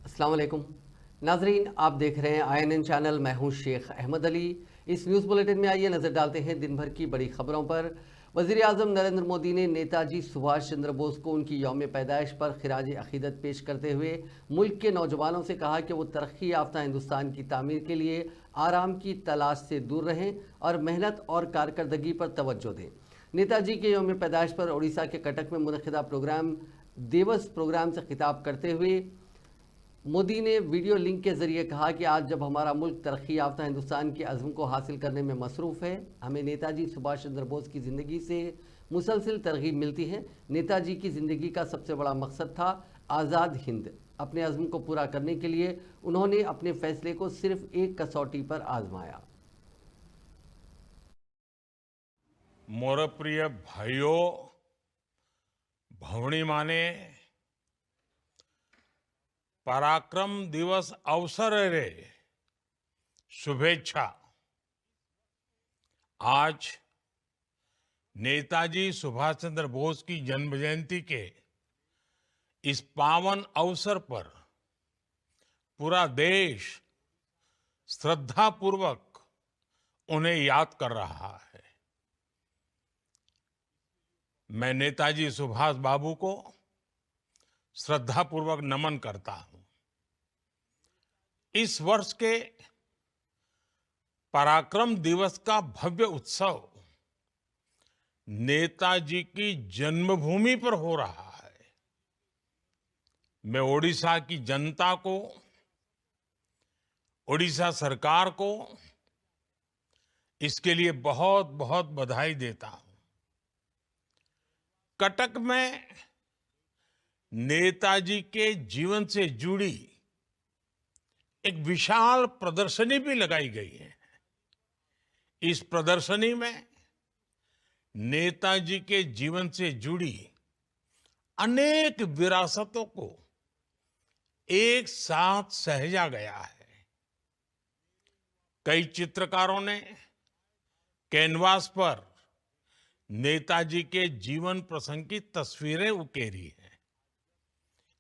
अस्सलाम वालेकुम नाजरीन, आप देख रहे हैं INN चैनल। मैं हूं शेख अहमद अली। इस न्यूज़ बुलेटिन में आइए नज़र डालते हैं दिन भर की बड़ी खबरों पर। वज़ीर आज़म नरेंद्र मोदी ने नेताजी सुभाष चंद्र बोस को उनकी यौम पैदाइश पर खिराज अकीदत पेश करते हुए मुल्क के नौजवानों से कहा कि वो तरक्की याफ्ता हिंदुस्तान की तामीर के लिए आराम की तलाश से दूर रहें और मेहनत और कारकर्दगी पर तवज्जो दें। नेताजी के यौम पैदाइश पर उड़ीसा के कटक में मुनक़िदा प्रोग्राम दिवस प्रोग्राम से खिताब करते हुए मोदी ने वीडियो लिंक के जरिए कहा कि आज जब हमारा मुल्क तरक्की याफ्ता हिंदुस्तान के अज़्म को हासिल करने में मसरूफ़ है, हमें नेताजी सुभाष चंद्र बोस की ज़िंदगी से मुसलसल तरगीब मिलती है। नेताजी की ज़िंदगी का सबसे बड़ा मकसद था आज़ाद हिंद। अपने अज़्म को पूरा करने के लिए उन्होंने अपने फ़ैसले को सिर्फ एक कसौटी पर आजमाया। मोर प्रिय भाइयों भवणी माने पराक्रम दिवस अवसर रे शुभेच्छा। आज नेताजी सुभाष चंद्र बोस की जन्म जयंती के इस पावन अवसर पर पूरा देश श्रद्धापूर्वक उन्हें याद कर रहा है। मैं नेताजी सुभाष बाबू को श्रद्धापूर्वक नमन करता हूं। इस वर्ष के पराक्रम दिवस का भव्य उत्सव नेताजी की जन्मभूमि पर हो रहा है। मैं ओडिशा की जनता को, ओडिशा सरकार को इसके लिए बहुत बहुत बधाई देता हूं। कटक में नेताजी के जीवन से जुड़ी एक विशाल प्रदर्शनी भी लगाई गई है। इस प्रदर्शनी में नेताजी के जीवन से जुड़ी अनेक विरासतों को एक साथ सहेजा गया है। कई चित्रकारों ने कैनवास पर नेताजी के जीवन प्रसंग की तस्वीरें उकेरी हैं।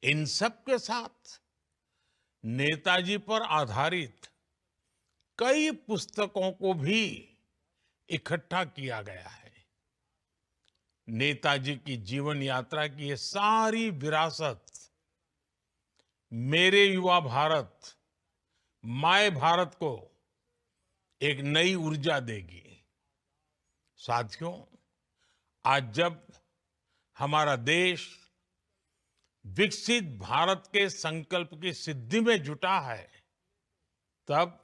इन सब के साथ नेताजी पर आधारित कई पुस्तकों को भी इकट्ठा किया गया है। नेताजी की जीवन यात्रा की ये सारी विरासत मेरे युवा भारत, माय भारत को एक नई ऊर्जा देगी। साथियों, आज जब हमारा देश विकसित भारत के संकल्प की सिद्धि में जुटा है, तब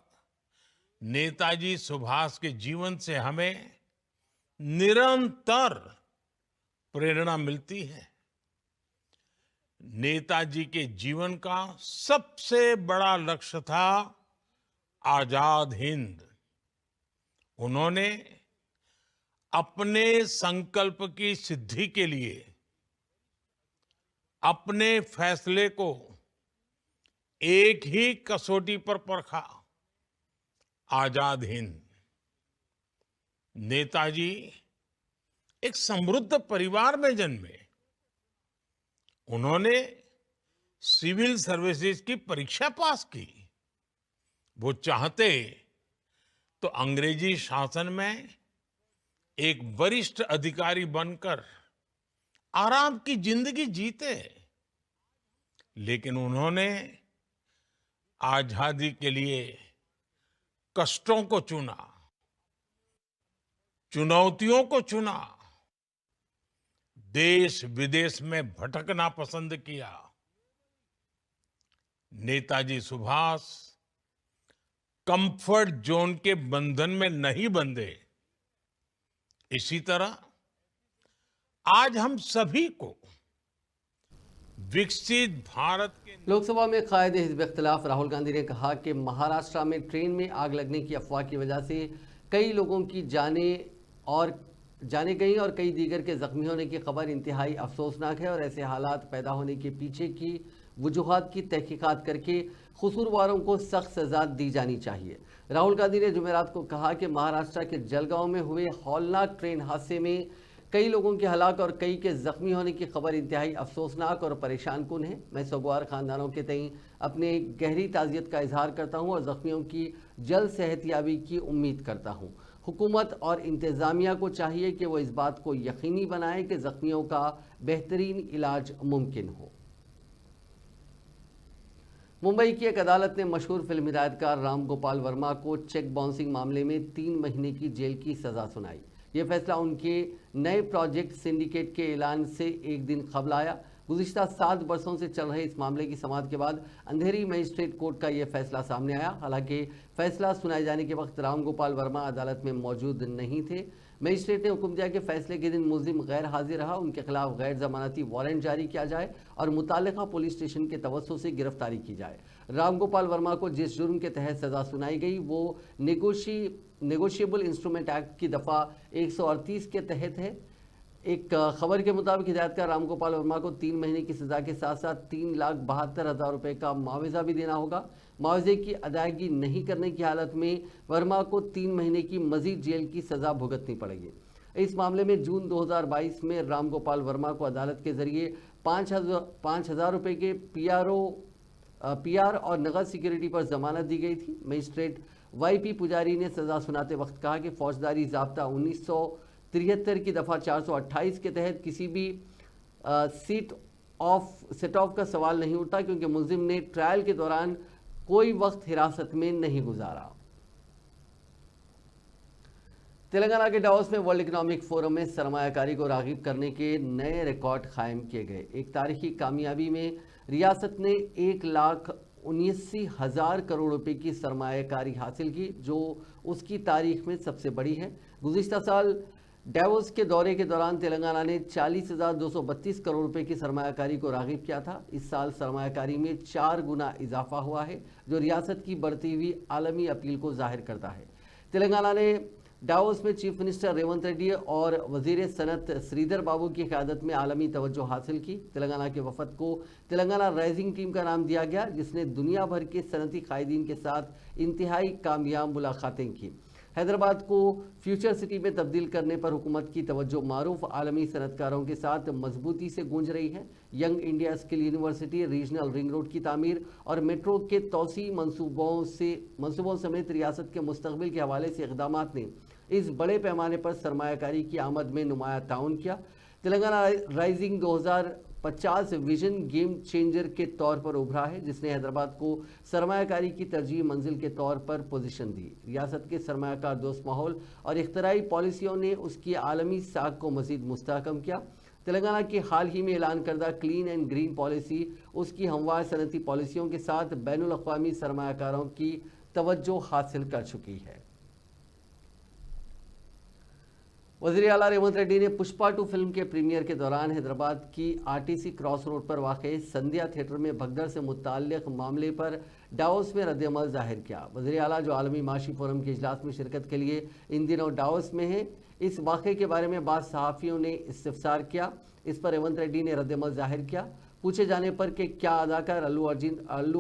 नेताजी सुभाष के जीवन से हमें निरंतर प्रेरणा मिलती है। नेताजी के जीवन का सबसे बड़ा लक्ष्य था आजाद हिंद। उन्होंने अपने संकल्प की सिद्धि के लिए अपने फैसले को एक ही कसौटी पर परखा, आजाद हिंद। नेताजी एक समृद्ध परिवार में जन्मे। उन्होंने सिविल सर्विसेज की परीक्षा पास की। वो चाहते तो अंग्रेजी शासन में एक वरिष्ठ अधिकारी बनकर आराम की जिंदगी जीते, लेकिन उन्होंने आजादी के लिए कष्टों को चुना, चुनौतियों को चुना, देश विदेश में भटकना पसंद किया। नेताजी सुभाष कंफर्ट जोन के बंधन में नहीं बंधे। इसी तरह आज हम सभी को विकसित भारत के लोकसभा में कायद हिज़्ब इख्तिलाफ राहुल गांधी ने कहा कि महाराष्ट्र में ट्रेन में आग लगने की अफवाह की वजह से कई लोगों की जाने गई और कई दीगर के जख्मी होने की खबर इंतहाई अफसोसनाक है और ऐसे हालात पैदा होने के पीछे की वजूहात की तहकीकात करके कसूरवारों को सख्त सजा दी जानी चाहिए। राहुल गांधी ने जुमेरात को कहा कि महाराष्ट्र के जलगांव में हुए हौलनाक ट्रेन हादसे में कई लोगों के हलाक और कई के जख्मी होने की खबर इंतहाई अफसोसनाक और परेशान कुन है। मैं सगवार खानदानों के तई अपने गहरी ताज़ियत का इजहार करता हूँ और ज़ख्मियों की जल्द सेहतयाबी की उम्मीद करता हूँ। हुकूमत और इंतज़ामिया को चाहिए कि वो इस बात को यकीनी बनाए कि ज़ख्मियों का बेहतरीन इलाज मुमकिन हो। मुंबई की एक अदालत ने मशहूर फिल्म हिदायतकार राम गोपाल वर्मा को चेक बाउंसिंग मामले में 3 महीने की जेल की सज़ा सुनाई। ये फैसला उनके नए प्रोजेक्ट सिंडिकेट के ऐलान से एक दिन कबल आया। गुज़िश्ता 7 बरसों से चल रहे इस मामले की समाअत के बाद अंधेरी मजिस्ट्रेट कोर्ट का यह फैसला सामने आया। हालांकि फैसला सुनाए जाने के वक्त राम गोपाल वर्मा अदालत में मौजूद नहीं थे। मजिस्ट्रेट ने हुक्म दिया कि फैसले के दिन मुल्जिम गैर हाजिर रहा, उनके खिलाफ गैर जमानती वारंट जारी किया जाए और मुताल्लिका पुलिस स्टेशन के तवस्सु से गिरफ्तारी की जाए। राम गोपाल वर्मा को जिस जुर्म के तहत सजा सुनाई गई वो नेगोशिएबल इंस्ट्रूमेंट एक्ट की दफ़ा 138 के तहत है। एक खबर के मुताबिक हिदायतकार राम गोपाल वर्मा को 3 महीने की सजा के साथ साथ 3,72,000 रुपये का मुआवजा भी देना होगा। मुआवजे की अदायगी नहीं करने की हालत में वर्मा को 3 महीने की मजीद जेल की सजा भुगतनी पड़ेगी। इस मामले में जून 2022 में राम गोपाल वर्मा को अदालत के जरिए 5,000 रुपये के पीआर और नगद सिक्योरिटी पर जमानत दी गई थी। मजिस्ट्रेट वाईपी पुजारी ने सजा सुनाते वक्त कहा कि फौजदारी ज़ाब्ता 1973 की दफ़ा 428 के तहत किसी भी सेट ऑफ का सवाल नहीं उठता, क्योंकि मुल्जिम ने ट्रायल के दौरान कोई वक्त हिरासत में नहीं गुजारा। तेलंगाना के डावोस में वर्ल्ड इकोनॉमिक फोरम में सरमायाकारी को राग़िब करने के नए रिकॉर्ड कायम किए गए। एक तारीखी कामयाबी में रियासत ने 1,79,000 करोड़ रुपए की सरमायाकारी हासिल की, जो उसकी तारीख में सबसे बड़ी है। गुज़िश्ता साल डावोस के दौरे के दौरान तेलंगाना ने 40,232 करोड़ रुपए की सरमायाकारी को राग़िब किया था। इस साल सरमायाकारी में 4 गुना इजाफा हुआ है, जो रियासत की बढ़ती हुई आलमी अपील को जाहिर करता है। तेलंगाना ने डावोस में चीफ मिनिस्टर रेवंत रेड्डी और वजीर सनत श्रीधर बाबू की क़यादत में आलमी तवज्जो हासिल की। तेलंगाना के वफद को तेलंगाना राइजिंग टीम का नाम दिया गया, जिसने दुनिया भर के सनती कायदीन के साथ इंतहाई कामयाब मुलाकातें की। हैदराबाद को फ्यूचर सिटी में तब्दील करने पर हुकूमत की तवज्जो मारूफ आलमी सनतकारों के साथ मजबूती से गूंज रही है। Young India skill university, regional ring road की तामीर और मेट्रो के तौसी मंसूबों समेत रियासत के मुस्तकबिल के हवाले से इक़दाम ने इस बड़े पैमाने पर सरमायाकारी की आमद में नुमाया ताउन किया। Telangana rising 2050 vision game changer के तौर पर उभरा है, जिसने हैदराबाद को सरमायाकारी की तरजीह मंजिल के तौर पर पोजीशन दी। रियासत के सरमायाकार दोस्त माहौल और इख्तराई पॉलिसियों ने उसकी आलमी साख को मजीद मुस्तहकम किया। तेलंगाना की हाल ही में ऐलान करदा क्लीन एंड ग्रीन पॉलिसी उसकी हमवार सनती पॉलिसियों के साथ बैनुल अक़वामी सरमायाकारों की तवज्जो हासिल कर चुकी है। वज़ीर आला रेवंत रेड्डी ने पुष्पा 2 फिल्म के प्रीमियर के दौरान हैदराबाद की आरटीसी क्रॉस रोड पर वाक़े संध्या थिएटर में भगदड़ से मुताल्लिक़ मामले पर डावोस में रद्द-ए-अमल ज़ाहिर किया। वज़ीर आला, जो आलमी माशी फोरम के इजलास में शिरकत के लिए इन दिनों डावोस में हैं, इस वाक़े के बारे में बाद सहाफ़ियों ने इस्तिफ़सार किया। इस पर रेवंत रेड्डी ने रद्द-ए-अमल ज़ाहिर किया। पूछे जाने पर कि क्या अदाकार अल्लू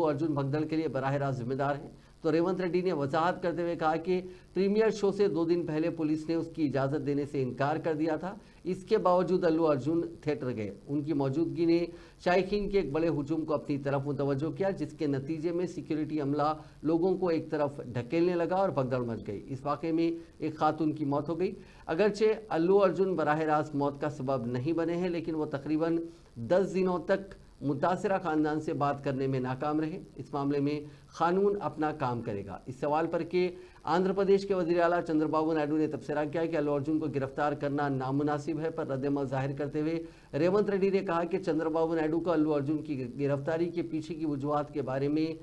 अर्जुन भगदड़ के लिए बराह रास्त जिम्मेदार हैं, तो रेवंत रेड्डी ने वजाहत करते हुए कहा कि प्रीमियर शो से 2 दिन पहले पुलिस ने उसकी इजाज़त देने से इनकार कर दिया था। इसके बावजूद अल्लू अर्जुन थिएटर गए। उनकी मौजूदगी ने शायकीन के एक बड़े हुजूम को अपनी तरफ मुतवज्जो किया, जिसके नतीजे में सिक्योरिटी अमला लोगों को एक तरफ ढकेलने लगा और भगदड़ मच गई। इस वाक़े में एक खातून की मौत हो गई। अगरचे अल्लू अर्जुन बराह रास्त मौत का सबब नहीं बने हैं, लेकिन वो तकरीबन 10 दिनों तक मुतासिरा ख़ानदान से बात करने में नाकाम रहे। इस मामले में कानून अपना काम करेगा। इस सवाल पर कि आंध्र प्रदेश के वज़ीर आला चंद्रबाबू नायडू ने तबसरा किया कि अल्लू अर्जुन को गिरफ्तार करना नामुनासिब है, पर रद्द-ए-अमल ज़ाहिर करते हुए रेवंत रेड्डी ने कहा कि चंद्रबाबू नायडू को अल्लू अर्जुन की गिरफ्तारी के पीछे की वजूहात के बारे में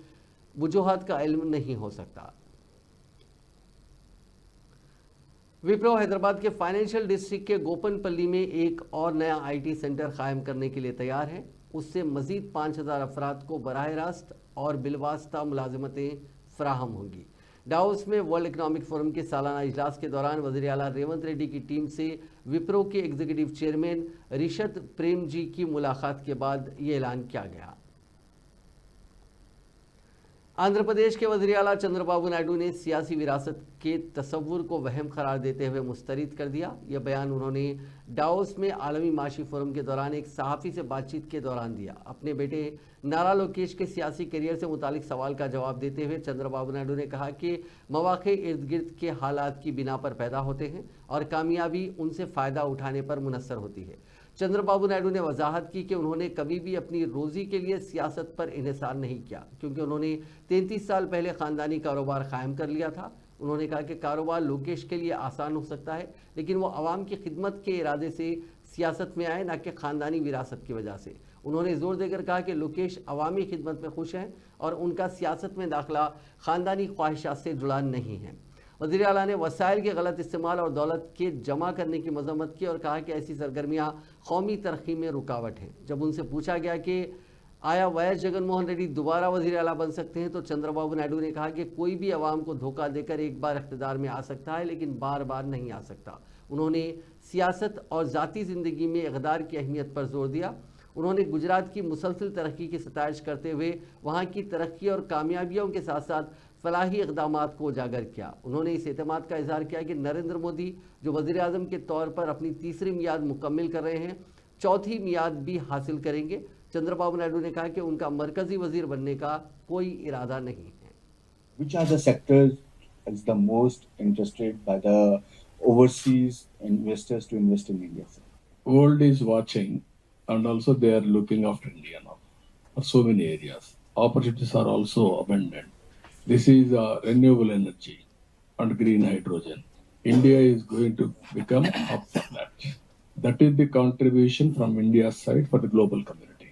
वजूहात का इल्म नहीं हो सकता। विप्रो हैदराबाद के फाइनेंशियल डिस्ट्रिक्ट के गोपनपल्ली में एक और नया IT सेंटर कायम करने के लिए तैयार है। उससे मजीद 5,000 अफराद को बराह रास्त और बिलवास्ता मुलाजमतें फराहम होंगी। डावोस में वर्ल्ड इकोनॉमिक फोरम के सालाना इजलास के दौरान वज़ीर आला रेवंत रेड्डी की टीम से विप्रो के एग्जीक्यूटिव चेयरमैन रिशत प्रेम जी की मुलाकात के बाद ये ऐलान किया गया। आंध्र प्रदेश के वज़ीर आला चंद्रबाबू नायडू ने सियासी विरासत के तस्वुर को वहम करार देते हुए मुस्तरद कर दिया। यह बयान उन्होंने डावोस में आलमी माशी फोरम के दौरान एक सहाफ़ी से बातचीत के दौरान दिया। अपने बेटे नारा लोकेश के सियासी करियर से मुतालिक सवाल का जवाब देते हुए चंद्रबाबू नायडू ने कहा कि मौक़े इर्द गिर्द के हालात की बिना पर पैदा होते हैं और कामयाबी उनसे फ़ायदा उठाने पर मुनस्सर होती है। चंद्रबाबू नायडू ने वजाहत की कि उन्होंने कभी भी अपनी रोज़ी के लिए सियासत पर इन्हिसार नहीं किया, क्योंकि उन्होंने 33 साल पहले ख़ानदानी कारोबार कायम कर लिया था। उन्होंने कहा कि कारोबार लोकेश के लिए आसान हो सकता है, लेकिन वो आवाम की खिदमत के इरादे से सियासत में आए, न कि ख़ानदानी विरासत की वजह से। उन्होंने ज़ोर देकर कहा कि लोकेश अवामी खिदमत में खुश हैं और उनका सियासत में दाखिला ख़ानदानी ख्वाहिशात से जुड़ा नहीं है। वज़ीर आला ने वसाइल के गलत इस्तेमाल और दौलत के जमा करने की मजम्मत की और कहा कि ऐसी सरगर्मियाँ कौमी तरक्की में रुकावट हैं। जब उनसे पूछा गया कि आया वायएस जगनमोहन रेड्डी दोबारा वज़ीर आला बन सकते हैं, तो चंद्रबाबू नायडू ने कहा कि कोई भी आवाम को धोखा देकर एक बार इख्तिदार में आ सकता है, लेकिन बार बार नहीं आ सकता। उन्होंने सियासत और ज़ाती ज़िंदगी में इक़्तिदार की अहमियत पर जोर दिया। उन्होंने गुजरात की मुसलसल तरक्की की सताइश करते हुए वहाँ की तरक्की और कामयाबियों के साथ साथ फलाही इक़दामात को उजागर किया। उन्होंने इस एतमाद का इजहार किया कि नरेंद्र मोदी जो वज़ीर आज़म के तौर पर अपनी तीसरी मियाद मुकम्मिल कर रहे हैं, चौथी मियाद भी हासिल करेंगे। चंद्रबाबू नायडू ने कहा कि उनका मरकजी वज़ीर बनने का कोई इरादा नहीं है। Which are the sectors is the most interested by the overseas investors to invest in India? World is watching, and also they are looking after India now for so many areas. Opportunities are also abundant. This is renewable energy and green hydrogen. India is going to become up for that. That is the contribution from India's side for the global community.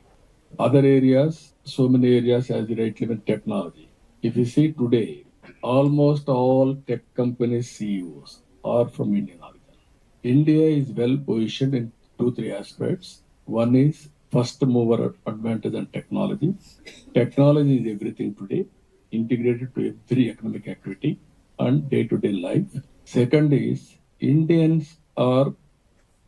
Other areas, so many areas as the right limit technology. If you see today, almost all tech companies CEOs are from Indian origin. India is well positioned in 2-3 aspects. One is first mover advantage and technology. Technology is everything today, integrated to every economic activity and day-to-day life. Second is Indians are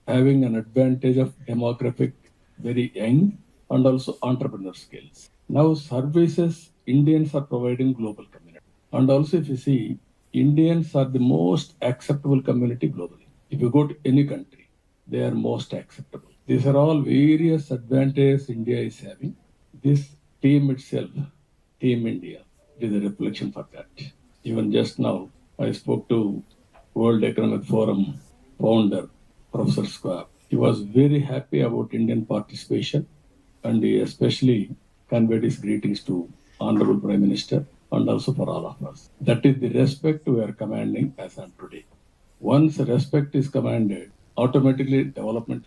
having an advantage of demographic, very young, and also entrepreneur skills. Now services Indians are providing global community. And also if you see, Indians are the most acceptable community globally. If you go to any country, they are most acceptable. These are all various advantages India is having. This team itself, Team India, is a reflection for that. Even just now, I spoke to World Economic Forum founder, Professor Schwab. He was very happy about Indian participation, and he especially conveyed his greetings to Honorable Prime Minister and also for all of us. That is the respect we are commanding as on today. Once respect is commanded, automatically development.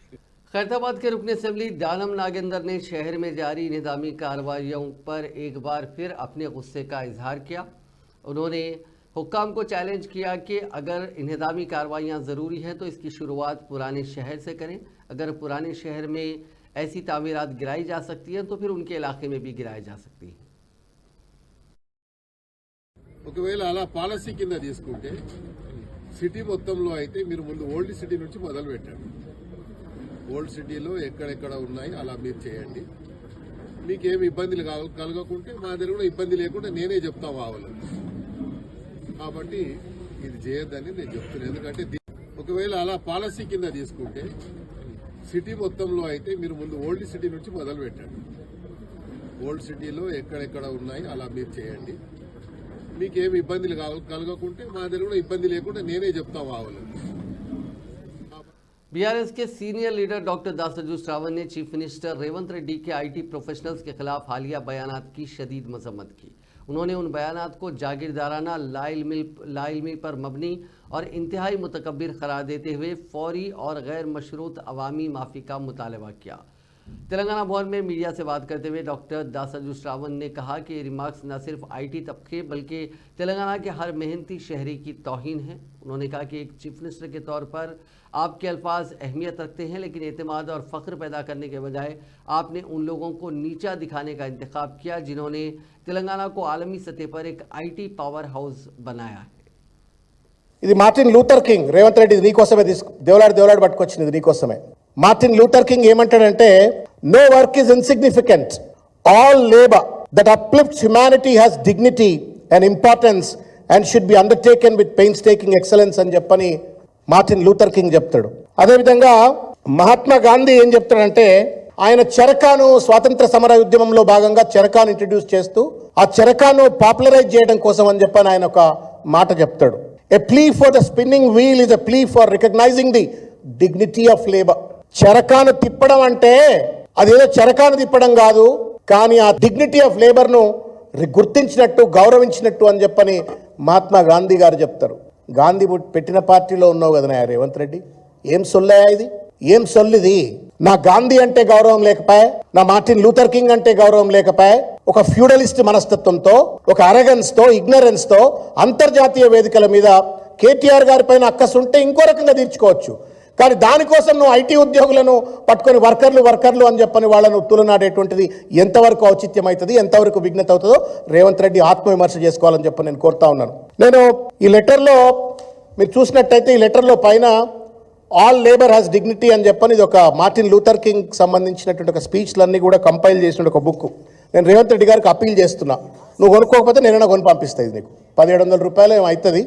Khairatabad के रुकन assembly दानम नागेंद्र ने शहर में जारी निज़ामी कार्रवाइयों पर एक बार फिर अपने गुस्से का इजहार किया। उन्होंने हुक्काम को चैलेंज किया कि अगर निज़ामी कार्रवाइयाँ ज़रूरी हैं तो इसकी शुरुआत पुराने शहर से करें। अगर पुराने शहर में ऐसी तामीरात गिराई जा सकती हैं तो फिर उनके इलाके में भी गिराई जा सकती हैं। ఒకవేళ అలా పాలసీ కింద తీసుకుంటే సిటీ మొత్తంలో అయితే మీరు ముందు ఓల్డ్ సిటీ నుంచి మొదలు పెట్టండి. ఓల్డ్ సిటీలో ఎక్కడెక్కడ ఉన్నాయి అలా మీరు చేయండి. మీకు ఏమి ఇబ్బందులు కలగకుంటే మా దగ్గర కూడా ఇబ్బంది లేకుండా నేనే చెప్తా కావాలి. కాబట్టి ఇది చేయొద్దని నేను చెప్తున్నాను. ఎందుకంటే ఒకవేళ అలా పాలసీ కింద తీసుకుంటే సిటీ మొత్తంలో అయితే మీరు ముందు ఓల్డ్ సిటీ నుంచి మొదలు పెట్టండి. ఓల్డ్ సిటీలో ఎక్కడెక్కడ ఉన్నాయి అలా మీరు చేయండి. మీకు ఏమి ఇబ్బందులు కలగకుంటే మా దగ్గర కూడా ఇబ్బంది లేకుండా నేనే చెప్తా కావాలి. बीआरएस के सीनियर लीडर डॉक्टर दासरजू श्रावण ने चीफ मिनिस्टर रेवंत रेड्डी के आईटी प्रोफेशनल्स के खिलाफ हालिया बयानात की शदीद मजम्मत की। उन्होंने उन बयानात को जागीरदाराना लाइल्मी पर मबनी और इंतहाई मुतकब्बिर करार देते हुए फौरी और गैर मशरूत अवामी माफ़ी का मुतालबा किया। तेलंगाना भवन में मीडिया से बात करते हुए डॉक्टर दासरजू श्रावण ने कहा कि ये रिमार्क्स न सिर्फ आईटी तबके बल्कि तेलंगाना के हर मेहनती शहरी की तौहीन है। उन्होंने कहा कि एक चीफ मिनिस्टर के तौर पर आपके अल्फाज अहमियत रखते हैं, लेकिन एतमाद और फ़ख्र पैदा करने के बजाय आपने उन लोगों को नीचा दिखाने का इंतखाब किया जिन्होंने तेलंगाना को आलमी सतह पर एक आईटी पावर हाउस बनाया है। ఇది Martin Luther King Revanth Reddy నీకోసమే దేవులాడు పట్టుకొచ్చింది నీకోసమే. మార్టిన్ లూథర్ కింగ్ ఏమంటాడంటే no work is insignificant, all labour that uplifts humanity has dignity and importance and should be undertaken with painstaking excellence అని చెప్పని మార్టిన్ లూథర్ కింగ్ చెప్తాడు. అదేవిధంగా మహాత్మా గాంధీ ఏం చెప్తాడంటే, ఆయన చరకాను స్వాతంత్ర సమర ఉద్యమంలో భాగంగా చరకాను ఇంట్రడ్యూస్ చేస్తూ ఆ చరకాను పాపులరైజ్ చేయడం కోసం అని చెప్పని ఆయన ఒక మాట చెప్తాడు. A plea for the spinning wheel is a plea for recognising the dignity of labour. చరకాను తిప్పడం అంటే అదేదో చరకాను తిప్పడం కాదు, కానీ ఆ డిగ్నిటీ ఆఫ్ లేబర్ను గుర్తించినట్టు గౌరవించినట్టు అని చెప్పని మహాత్మా గాంధీ గారు చెప్తారు. గాంధీ పెట్టిన పార్టీలో ఉన్నావు కదా రేవంత్ రెడ్డి, ఏం సొల్లయా ఇది, ఏం సొల్లిది? నా గాంధీ అంటే గౌరవం లేకపోయా, నా మార్టిన్ లూథర్ కింగ్ అంటే గౌరవం లేకపోయా, ఒక ఫ్యూడలిస్ట్ మనస్తత్వంతో, ఒక అరగన్స్ తో, ఇగ్నరెన్స్ తో అంతర్జాతీయ వేదికల మీద కేటీఆర్ గారి పైన అక్కసు ఉంటే ఇంకో రకంగా తీర్చుకోవచ్చు. కానీ దానికోసం నువ్వు ఐటీ ఉద్యోగులను పట్టుకొని వర్కర్లు అని చెప్పని వాళ్ళను తులనాడేటువంటిది ఎంతవరకు ఔచిత్యం అవుతుంది, ఎంతవరకు విఘ్నత అవుతుందో రేవంత్ రెడ్డి ఆత్మవిమర్శ చేసుకోవాలని చెప్పి నేను కోరుతా ఉన్నాను. నేను ఈ లెటర్లో మీరు చూసినట్టయితే ఈ లెటర్లో పైన ఆల్ లేబర్ హ్యాస్ డిగ్నిటీ అని చెప్పని ఇది ఒక మార్టిన్ లూథర్ కింగ్ సంబంధించినటువంటి ఒక స్పీచ్లన్నీ కూడా కంపైల్ చేసిన ఒక బుక్. నేను రేవంత్ రెడ్డి గారికి అప్పీల్ చేస్తున్నా, నువ్వు కొనుక్కోకపోతే నేనైనా కొని పంపిస్తా. ఇది నీకు 1700 రూపాయలు ఏమో అవుతుంది,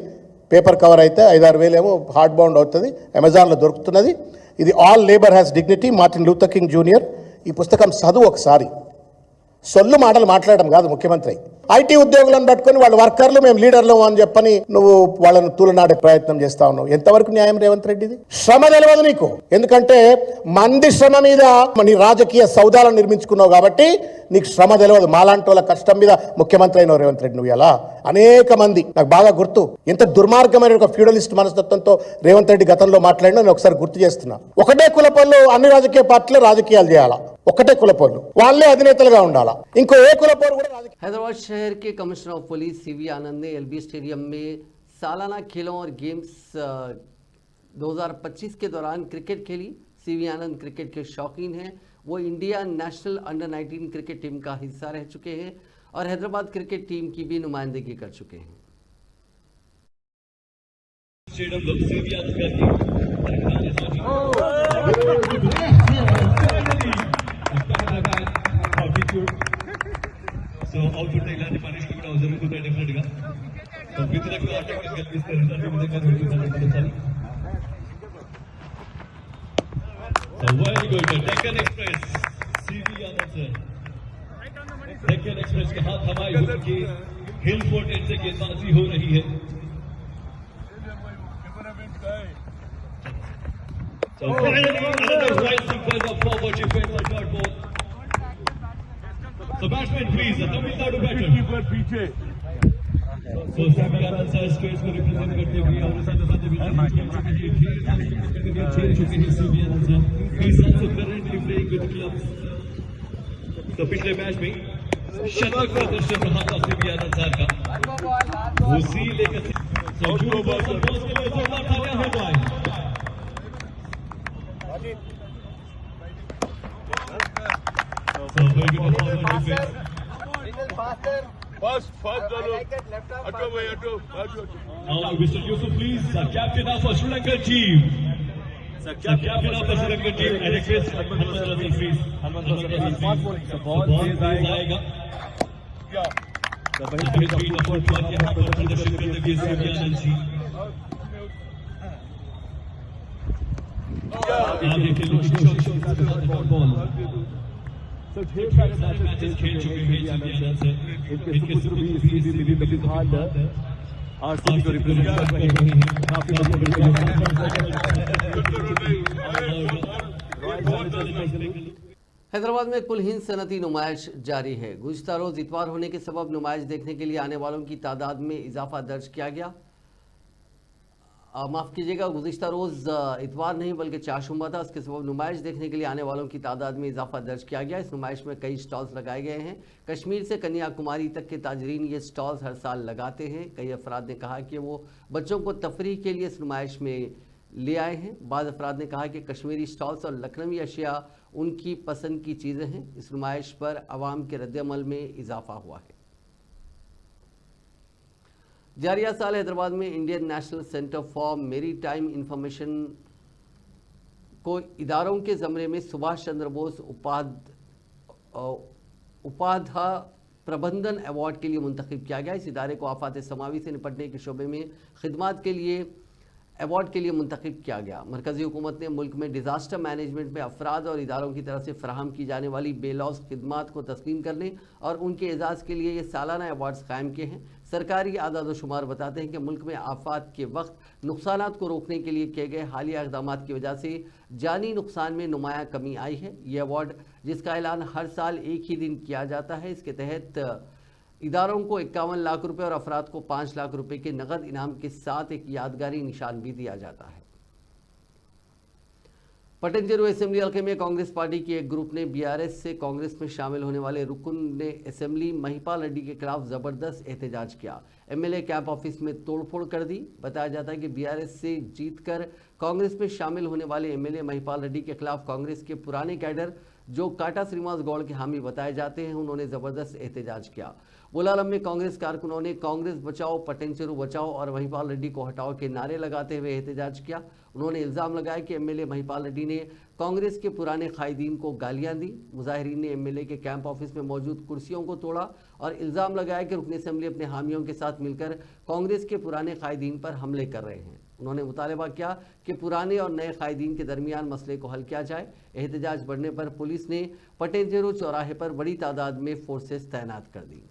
పేపర్ కవర్ అయితే 5-6 వేలు ఏమో హార్డ్ బౌండ్ అవుతుంది, అమెజాన్లో దొరుకుతున్నది. ఇది all labour has dignity, Martin Luther king junior. ఈ పుస్తకం చదువు ఒకసారి. సొల్లు మాటలు మాట్లాడడం కాదు ముఖ్యమంత్రి. ఐటీ ఉద్యోగులను పట్టుకొని వాళ్ళు వర్కర్లు, మేము లీడర్లు అని చెప్పని నువ్వు వాళ్ళను తూలనాడే ప్రయత్నం చేస్తా ఉన్నావు. ఎంతవరకు న్యాయం రేవంత్ రెడ్డిది? శ్రమ తెలియదు నీకు, ఎందుకంటే మంది శ్రమ మీద నీ రాజకీయ సౌదాలను నిర్మించుకున్నావు కాబట్టి నీకు శ్రమ తెలియదు. మాలాంటి వాళ్ళ కష్టం మీద ముఖ్యమంత్రి అయినావు రేవంత్ రెడ్డి. నువ్వు ఎలా అనేక మంది, నాకు బాగా గుర్తు, ఎంత దుర్మార్గమైన ఒక ఫ్యూడలిస్ట్ మనస్తత్వంతో రేవంత్ రెడ్డి గతంలో మాట్లాడినా నేను ఒకసారి గుర్తు చేస్తున్నా. ఒకటే కులపొల్లు అన్ని రాజకీయ పార్టీలు రాజకీయాలు చేయాలా, ఒకటే కులపోళ్ళు వాళ్ళే అధినేతలుగా ఉండాలా, ఇంకో ఏ కులపోరు కూడా రాజకీయ. हैदराबाद शहर के कमिश्नर ऑफ पुलिस सीवी आनंद ने एलबी स्टेडियम में सालाना खेलों और गेम्स 2025 के दौरान क्रिकेट खेली। सीवी आनंद क्रिकेट के शौकीन हैं, वो India national under 19 cricket team का हिस्सा रह चुके हैं और हैदराबाद क्रिकेट टीम की भी नुमाइंदगी कर चुके हैं। సో అవుట్పుట్ ఇలాంటి పనిష్మెంట్ కూడా జరుగుతుంటాయి డెఫినెట్ గా. సో విధులకు ఆటంకం కల్పిస్తారు, ఈ విధంగా జరుగుతుంది. So very good. Deccan express CV Yadav sir, Deccan express के हाथ हवाई हुड की हिल फोर्ट एंड से गेंदबाजी हो रही है. So finally another right sequence of forward defense on dot ball. So batsman please, Tamil Nadu batter. So Sami Anand sir stage को रिप्रेजेंट करते हुए और साथ साथ भी खेल चुके हैं Sami Anand sir. He is also currently playing with clubs. तो पिछले मैच में शतक प्रदर्शन रहा था Sami Anand sir का. उसी लेकर so जो बॉल के लिए जोरदार तालियां हो जाए. So very good performance defense. Fast, Jalo. Now, Mr. Yusuf, please, captain of the Sri Lankan team. Captain of the Sri Lankan team, and request Hanman Rasul, please. The ball आएगा. The between the football यहाँ पर प्रदर्शन करते हुए CV Anand ji. आप देखिए looking shot के साथ बॉल. So matches खेल चुके हैं सीवी आनंद से. इनके सुरभि सीवी बिहार आरसीबी को रिप्रेजेंट कर रहे हैं. काफी हैदराबाद में कुलहीन सनती नुमाइश जारी है। गुज़िश्ता रोज़ इतवार होने के सबब नुमाइश देखने के लिए आने वालों की तादाद में इजाफा दर्ज किया गया। माफ़ कीजिएगा, गुज़िश्ता रोज़ इतवार नहीं बल्कि चारशंबा था, इसके सबब नुमाइश देखने के लिए आने वालों की तादाद में इजाफा दर्ज किया गया। इस नुमाइश में कई स्टॉल्स लगाए गए हैं। कश्मीर से कन्याकुमारी तक के ताजरीन ये स्टॉल्स हर साल लगाते हैं। कई अफराद ने कहा कि वो बच्चों को तफरीह के लिए इस नुमाइश में ले आए हैं। बाद अफराद ने कहा कि कश्मीरी स्टॉल्स और लखनवी अशिया उनकी पसंद की चीज़ें हैं। इस नुमाइश पर आवाम के रद्दअमल में इजाफा हुआ है। जारिया साल हैदराबाद में Indian national centre for maritime information को इदारों के ज़मरे में सुभाष चंद्र बोस उपाध्याय प्रबंधन अवार्ड के लिए मुंतखब किया गया। इस इदारे को आफात समावी से निपटने के शोबे में खिदमात के लिए अवार्ड के लिए मुंतखब किया गया। मरकजी हुकूमत ने मुल्क में डिज़ास्टर मैनेजमेंट में अफराद और इदारों की तरफ से फराहम की जाने वाली बेलौस खिदमात को तस्लीम करने और उनके एजाज़ के लिए ये सालाना अवार्ड्स कायम किए हैं। सरकारी आदाद व शुमार बताते हैं कि मुल्क में आफात के वक्त नुकसानात को रोकने के लिए किए गए हालिया इक़दाम की वजह से जानी नुकसान में नुमाया कमी आई है। ये अवार्ड, जिसका ऐलान हर साल एक ही दिन किया जाता है, इसके तहत इदारों को 51 लाख रुपए और अफराद को 5 लाख रुपए के नगद इनाम के साथ एक यादगारी निशान भी दिया जाता है। पटनचेरू असेंबली हल्के में कांग्रेस पार्टी के एक ग्रुप ने बीआरएस से कांग्रेस में शामिल होने वाले रुकन ने असेंबली महिपाल रेड्डी के खिलाफ जबरदस्त एहतजाज किया। एमएलए कैंप ऑफिस में तोड़फोड़ कर दी। बताया जाता है कि बीआरएस से जीतकर कांग्रेस में शामिल होने वाले एमएलए महिपाल रेड्डी के खिलाफ कांग्रेस के पुराने कैडर जो काटा श्रीनिवास गौड़ के हामी बताए जाते हैं, उन्होंने जबरदस्त एहतजाज किया। बुलालम में कांग्रेस कारकुनों ने कांग्रेस बचाओ, पटनचेरू बचाओ और महिपाल रेड्डी को हटाओ के नारे लगाते हुए एहतजाज किया। उन्होंने इल्ज़ाम लगाया कि एमएलए महिपाल रेड्डी ने कांग्रेस के पुराने कायदीन को गालियां दी। मुजाहिरीन ने एमएलए के कैंप ऑफिस में मौजूद कुर्सियों को तोड़ा और इल्ज़ाम लगाया कि रुकन असेंबली अपने हामियों के साथ मिलकर कांग्रेस के पुराने कायदीन पर हमले कर रहे हैं। उन्होंने मुतालबा किया कि पुराने और नए कायदीन के दरमियान मसले को हल किया जाए। एहतजाज बढ़ने पर पुलिस ने पटनचेरू चौराहे पर बड़ी तादाद में फोर्सेस तैनात कर दी।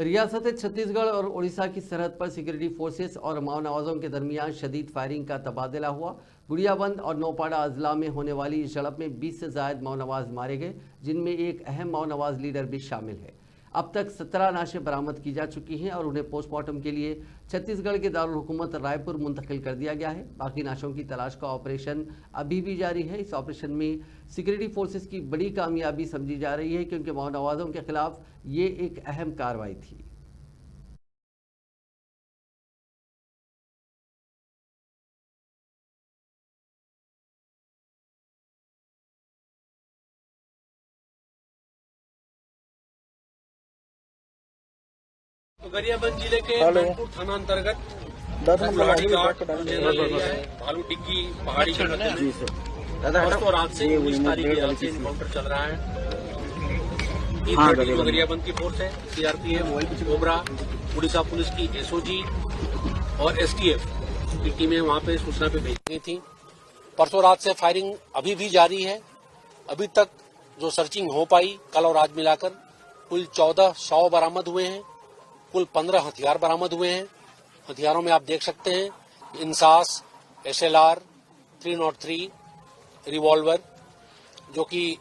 रियासत छत्तीसगढ़ और उड़ीसा की सरहद पर सिक्योरिटी फोर्सेस और माओनवाजों के दरमियान शदीद फायरिंग का तबादला हुआ। गुड़ियाबंद और नौपाड़ा अजला में होने वाली इस झड़प में 20 से ज़ायद माओनवाज मारे गए, जिनमें एक अहम माओनवाज लीडर भी शामिल है। अब तक 17 लाशें बरामद की जा चुकी हैं और उन्हें पोस्टमार्टम के लिए छत्तीसगढ़ के दारुल हुकूमत रायपुर मुंतकिल कर दिया गया है। बाकी लाशों की तलाश का ऑपरेशन अभी भी जारी है। इस ऑपरेशन में सिक्योरिटी फोर्सेस की बड़ी कामयाबी समझी जा रही है, क्योंकि माओनवाजों के खिलाफ ये एक अहम कार्रवाई थी। तो गरियाबंद जिले के मैनपुर थाना अंतर्गत भालू डिग्गी पहाड़ी के तो रात से 19 तारीख की रात से इनकाउंटर चल रहा है। गरियाबंद की फोर्स है, सीआरपीएफ, कोबरा, उड़ीसा पुलिस की एसओजी और एसटीएफ की टीमें वहां पे सूचना पे भेजी गई थी। परसों रात से फायरिंग अभी भी जारी है। अभी तक जो सर्चिंग हो पाई कल और आज मिलाकर कुल 14 शव बरामद हुए हैं। कुल 15 हथियार बरामद हुए हैं। हथियारों में आप देख सकते हैं इंसास, एसएलआर, 303, रिवॉल्वर जो कि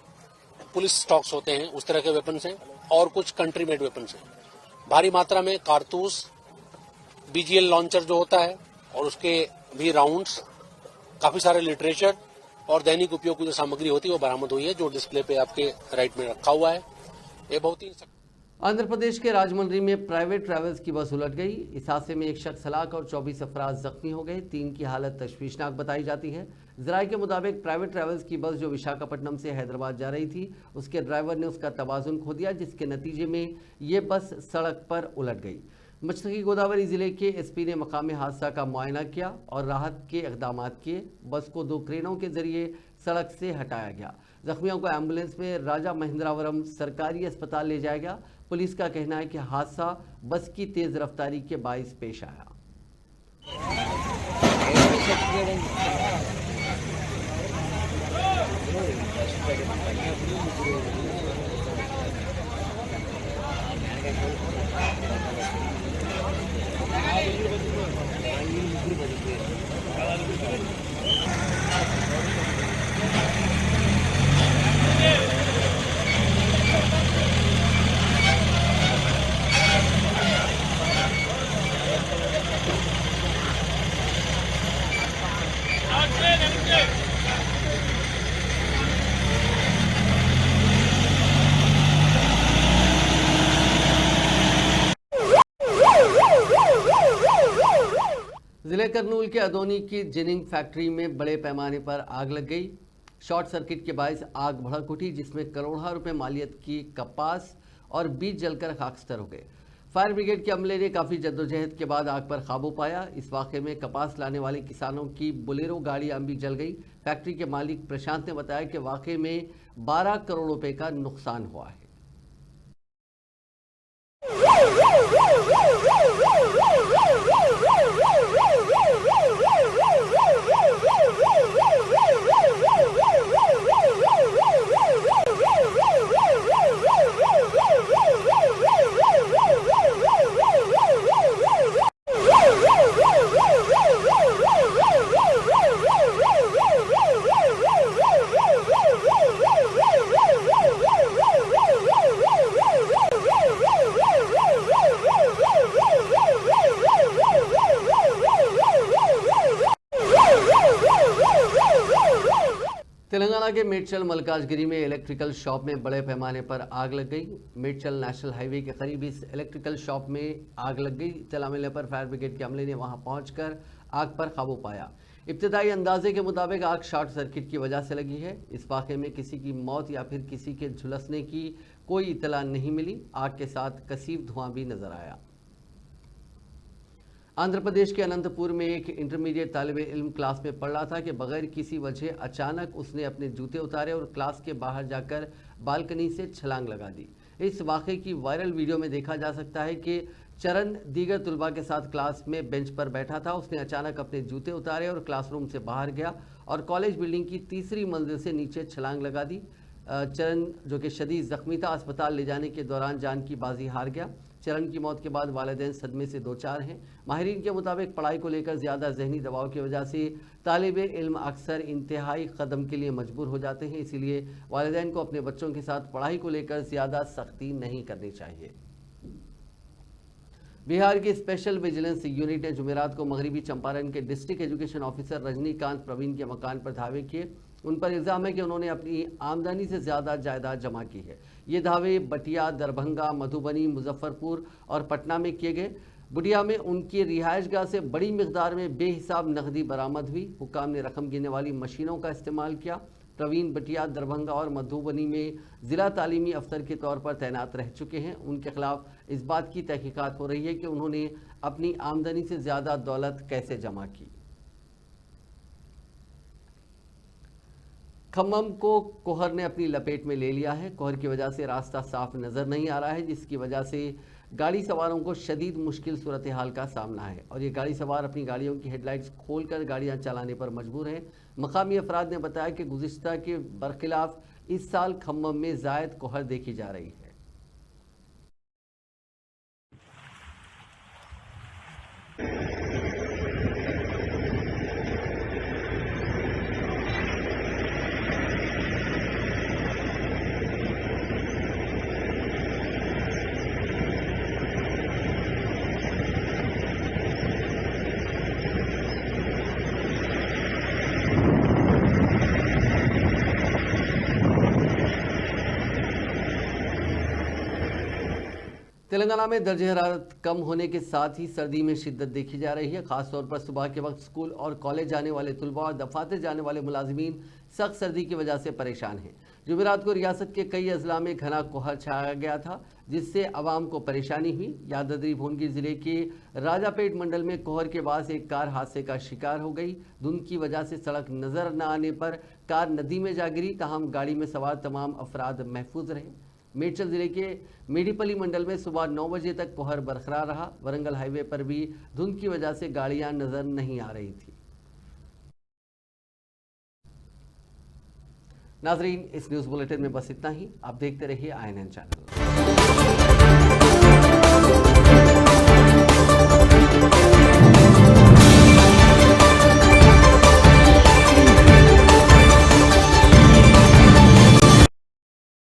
पुलिस स्टॉक्स होते हैं उस तरह के वेपन्स हैं और कुछ कंट्री मेड वेपन्स हैं। भारी मात्रा में कारतूस, बीजीएल लॉन्चर जो होता है और उसके भी राउंड्स, काफी सारे लिटरेचर और दैनिक उपयोग की जो सामग्री होती है वो बरामद हुई है, जो डिस्प्ले पे आपके राइट में रखा हुआ है। ये बहुत ही आंध्र प्रदेश के राजमंड्री में प्राइवेट ट्रैवल्स की बस उलट गई। इस हादसे में एक शख्स हलाक और 24 अफराद जख्मी हो गए। 3 की हालत तशवीशनाक बताई जाती है। जराये के मुताबिक प्राइवेट ट्रैवल्स की बस जो विशाखापट्टनम से हैदराबाद जा रही थी, उसके ड्राइवर ने उसका तवाजुन खो दिया, जिसके नतीजे में ये बस सड़क पर उलट गई। मशरकी गोदावरी जिले के एसपी ने मकामी हादसा का मुआयना किया और राहत के इक़दाम किए। बस को 2 क्रेनों के जरिए सड़क से हटाया गया। जख्मियों को एम्बुलेंस में राजा महेंद्रावरम सरकारी अस्पताल ले जाया गया। पुलिस का कहना है कि हादसा बस की तेज रफ्तारी के बाइस पेश आया। जिले करनूल के अदोनी की जिनिंग फैक्ट्री में बड़े पैमाने पर आग लग गई। शॉर्ट सर्किट के बायस आग भड़क उठी, जिसमें करोड़ों रुपए मालियत की कपास और बीज जलकर खाकस्तर हो गए। फायर ब्रिगेड के अमले ने काफ़ी जद्दोजहद के बाद आग पर काबू पाया। इस वाक़े में कपास लाने वाले किसानों की बोलेरो गाड़ियां भी जल गई। फैक्ट्री के मालिक प्रशांत ने बताया कि वाक़े में 12 करोड़ रुपए का नुकसान हुआ है। तेलंगाना के मेडचल मलकाजगिरी में इलेक्ट्रिकल शॉप में बड़े पैमाने पर आग लग गई। मेडचल नेशनल हाईवे के करीब इस इलेक्ट्रिकल शॉप में आग लग गई। इत्तला मिलने पर फायर ब्रिगेड के अमले ने वहां पहुंचकर आग पर काबू पाया। इब्तदाई अंदाजे के मुताबिक आग शॉर्ट सर्किट की वजह से लगी है। इस वाक़े में किसी की मौत या फिर किसी के झुलसने की कोई इत्तला नहीं मिली। आग के साथ कसीब धुआं भी नजर आया। आंध्र प्रदेश के अनंतपुर में एक इंटरमीडिएट तालिबे इल्म क्लास में पढ़ रहा था कि बगैर किसी वजह अचानक उसने अपने जूते उतारे और क्लास के बाहर जाकर बालकनी से छलांग लगा दी। इस वाक़े की वायरल वीडियो में देखा जा सकता है कि चरण दीगर तुलबा के साथ क्लास में बेंच पर बैठा था। उसने अचानक अपने जूते उतारे और क्लासरूम से बाहर गया और कॉलेज बिल्डिंग की तीसरी मंजिल से नीचे छलांग लगा दी। चरण, जो कि शदीद जख्मी था, अस्पताल ले जाने के दौरान जान की बाजी हार गया। चरण की मौत के बाद वालिदैन सदमे से दो चार हैं। माहिरीन के मुताबिक पढ़ाई को लेकर ज़्यादा जहनी दबाव की वजह से तालिबे इल्म अक्सर इंतहाई कदम के लिए मजबूर हो जाते हैं। इसीलिए वालिदैन को अपने बच्चों के साथ पढ़ाई को लेकर ज़्यादा सख्ती नहीं करनी चाहिए। बिहार की स्पेशल विजिलेंस यूनिट ने जुमेरात को मगरबी चंपारण के district education officer Rajnikant Praveen के मकान पर धावे किए। उन पर इल्ज़ाम है कि उन्होंने अपनी आमदनी से ज़्यादा जायदाद जमा की है। ये दावे बटिया, दरभंगा, मधुबनी, मुजफ्फरपुर और पटना में किए गए। बुटिया में उनकी रिहायशगाह से बड़ी मिकदार में बेहिसाब नकदी बरामद हुई। हुक्काम ने रकम गिनने वाली मशीनों का इस्तेमाल किया। प्रवीण बटिया, दरभंगा और मधुबनी में ज़िला तालीमी अफसर के तौर पर तैनात रह चुके हैं। उनके खिलाफ इस बात की तहकीकात हो रही है कि उन्होंने अपनी आमदनी से ज़्यादा दौलत कैसे जमा की। खम्मम को कोहर ने अपनी लपेट में ले लिया है। कोहर की वजह से रास्ता साफ नज़र नहीं आ रहा है, जिसकी वजह से गाड़ी सवारों को शदीद मुश्किल सूरत हाल का सामना है और ये गाड़ी सवार अपनी गाड़ियों की हेडलाइट्स खोलकर गाड़ियां चलाने पर मजबूर हैं। मकामी अफराद ने बताया कि गुज़िश्ता के बरखिलाफ इस साल खम्मम में ज़ायद कोहर देखी जा रही है। तेलंगाना में दर्ज हरारत कम होने के साथ ही सर्दी में शिद्दत देखी जा रही है। खासतौर पर सुबह के वक्त स्कूल और कॉलेज जाने वाले तुलबा और दफातर जाने वाले मुलाजिमीन सख्त सर्दी की वजह से परेशान हैं। जुमेरात को रियासत के कई अजला में घना कोहर छाया गया था, जिससे आवाम को परेशानी हुई। यादाद्री भुवनगिर जिले के राजापेट मंडल में कोहर के बाद एक कार हादसे का शिकार हो गई। धुंध की वजह से सड़क नजर न आने पर कार नदी में जा गिरी, ताहम गाड़ी में सवार तमाम अफराद महफूज रहे। मेडचल जिले के मेडीपली मंडल में सुबह 9 बजे तक कोहर बरकरार रहा। वरंगल हाईवे पर भी धुंध की वजह से गाड़ियां नजर नहीं आ रही थी। नाजरीन, इस न्यूज़ बुलेटिन में बस इतना ही। आप देखते रहिए INN चैनल।